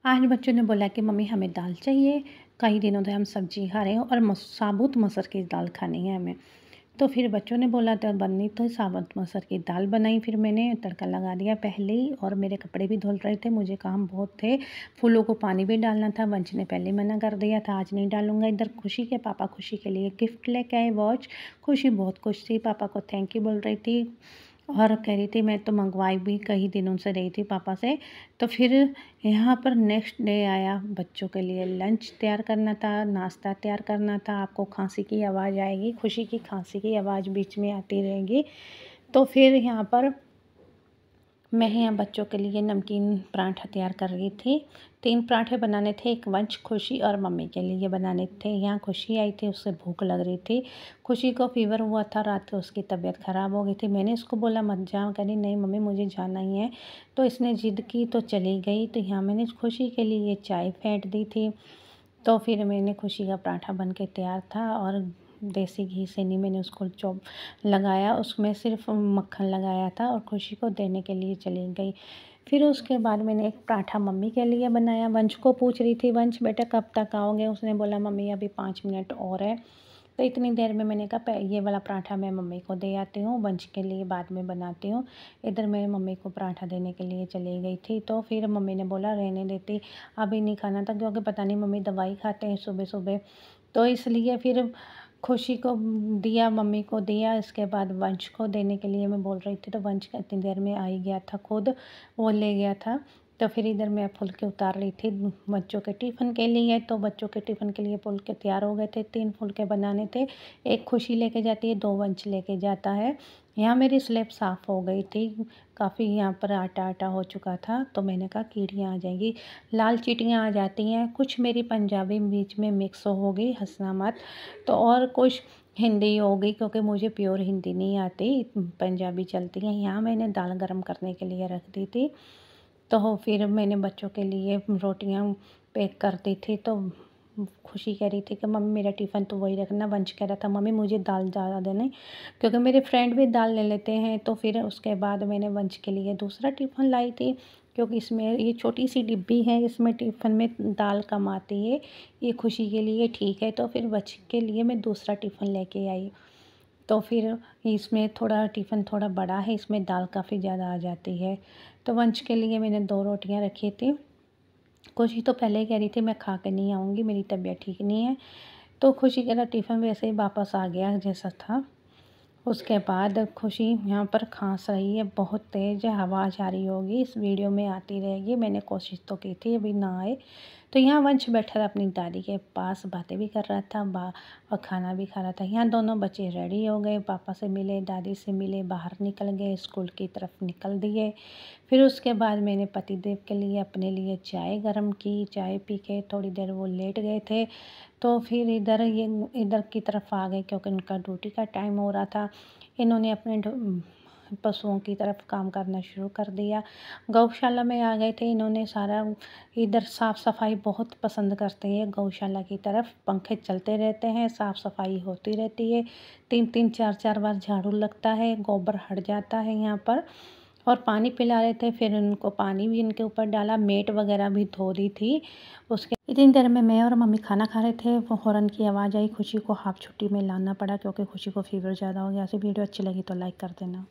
आज बच्चों ने बोला कि मम्मी हमें दाल चाहिए, कई दिनों से हम सब्ज़ी खा रहे हैं और साबुत मसूर की दाल खानी है हमें। तो फिर बच्चों ने बोला तो बनी तो साबुत मसूर की दाल बनाई, फिर मैंने तड़का लगा दिया पहले ही और मेरे कपड़े भी धुल रहे थे, मुझे काम बहुत थे, फूलों को पानी भी डालना था। वंश ने पहले मना कर दिया था, आज नहीं डालूँगा। इधर खुशी के पापा खुशी के लिए गिफ्ट लेके आए वॉच। खुशी बहुत खुश थी, पापा को थैंक यू बोल रही थी और कह रही थी मैं तो मंगवाई भी कई दिनों से रही थी पापा से। तो फिर यहाँ पर नेक्स्ट डे आया, बच्चों के लिए लंच तैयार करना था, नाश्ता तैयार करना था। आपको खांसी की आवाज़ आएगी, खुशी की खांसी की आवाज़ बीच में आती रहेगी। तो फिर यहाँ पर मैं यहाँ बच्चों के लिए नमकीन पराठा तैयार कर रही थी। 3 पराठे बनाने थे, एक वंश, खुशी और मम्मी के लिए बनाने थे। यहाँ खुशी आई थी, उससे भूख लग रही थी। खुशी को फ़ीवर हुआ था, रात को उसकी तबीयत ख़राब हो गई थी। मैंने इसको बोला मत जाओ, कह रही नहीं मम्मी मुझे जाना ही है। तो इसने ज़िद की तो चली गई। तो यहाँ मैंने खुशी के लिए चाय फेंट दी थी। तो फिर मैंने खुशी का पराठा बन के तैयार था और देसी घी से नहीं मैंने उसको लगाया, उसमें सिर्फ मक्खन लगाया था और खुशी को देने के लिए चली गई। फिर उसके बाद मैंने एक पराठा मम्मी के लिए बनाया। वंश को पूछ रही थी, वंश बेटा कब तक आओगे? उसने बोला मम्मी अभी 5 मिनट और है। तो इतनी देर में मैंने कहा ये वाला पराठा मैं मम्मी को दे आती हूँ, वंश के लिए बाद में बनाती हूँ। इधर मैं मम्मी को पराठा देने के लिए चली गई थी। तो फिर मम्मी ने बोला रहने देती, अभी नहीं खाना था क्योंकि पता नहीं मम्मी दवाई खाते हैं सुबह-सुबह। तो इसलिए फिर खुशी को दिया, मम्मी को दिया, इसके बाद वंश को देने के लिए मैं बोल रही थी। तो वंश इतनी देर में आ ही गया था खुद, वो ले गया था। तो फिर इधर मैं फुलके उतार रही थी बच्चों के टिफ़िन के लिए। तो बच्चों के टिफ़िन के लिए फुलके तैयार हो गए थे, 3 फुलके बनाने थे। एक खुशी लेके जाती है, 2 वंश लेके जाता है। यहाँ मेरी स्लेब साफ़ हो गई थी, काफ़ी यहाँ पर आटा-आटा हो चुका था। तो मैंने कहा कीड़ियाँ आ जाएँगी, लाल चींटियाँ आ जाती हैं। कुछ मेरी पंजाबी बीच में मिक्स हो गई, हँसना मत। तो और कुछ हिंदी हो गई क्योंकि मुझे प्योर हिंदी नहीं आती, पंजाबी चलती है। यहाँ मैंने दाल गरम करने के लिए रख दी थी। तो फिर मैंने बच्चों के लिए रोटियां पैक कर दी थी। तो खुशी कह रही थी कि मम्मी मेरा टिफ़िन तो वही रखना। वंश कह रहा था मम्मी मुझे दाल ज़्यादा देना, क्योंकि मेरे फ्रेंड भी दाल ले लेते हैं। तो फिर उसके बाद मैंने वंश के लिए दूसरा टिफ़िन लाई थी, क्योंकि इसमें ये छोटी सी डिब्बी है, इसमें टिफ़िन में दाल कम आती है, ये खुशी के लिए ठीक है। तो फिर बच्चे के लिए मैं दूसरा टिफ़िन लेके आई। तो फिर इसमें थोड़ा टिफ़िन थोड़ा बड़ा है, इसमें दाल काफ़ी ज़्यादा आ जाती है। तो वंश के लिए मैंने 2 रोटियां रखी थी। खुशी तो पहले ही कह रही थी मैं खा के नहीं आऊँगी, मेरी तबीयत ठीक नहीं है। तो खुशी का टिफ़िन वैसे ही वापस आ गया जैसा था। उसके बाद खुशी यहाँ पर खाँस रही है, बहुत तेज़ आवाज़ आ रही होगी, इस वीडियो में आती रहेगी। मैंने कोशिश तो की थी अभी ना आए। तो यहाँ वंश बैठा था अपनी दादी के पास, बातें भी कर रहा था और खाना भी खा रहा था। यहाँ दोनों बच्चे रेडी हो गए, पापा से मिले, दादी से मिले, बाहर निकल गए, स्कूल की तरफ निकल दिए। फिर उसके बाद मैंने पतिदेव के लिए अपने लिए चाय गर्म की, चाय पी के थोड़ी देर वो लेट गए थे। तो फिर इधर की तरफ आ गए क्योंकि उनका ड्यूटी का टाइम हो रहा था। इन्होंने अपने पशुओं की तरफ काम करना शुरू कर दिया। गौशाला में आ गए थे, इन्होंने सारा इधर साफ़ सफाई बहुत पसंद करते हैं। गौशाला की तरफ पंखे चलते रहते हैं, साफ़ सफाई होती रहती है, 3-3 4-4 बार झाड़ू लगता है, गोबर हट जाता है यहाँ पर। और पानी पिला रहे थे, फिर उनको पानी भी इनके ऊपर डाला, मेट वगैरह भी धो दी थी। उसके इतनी देर में मैं और मम्मी खाना खा रहे थे, वो हॉर्न की आवाज़ आई। खुशी को हाफ छुट्टी में लाना पड़ा क्योंकि खुशी को फ़ीवर ज़्यादा हो गया। ऐसी वीडियो अच्छी लगी तो लाइक कर देना।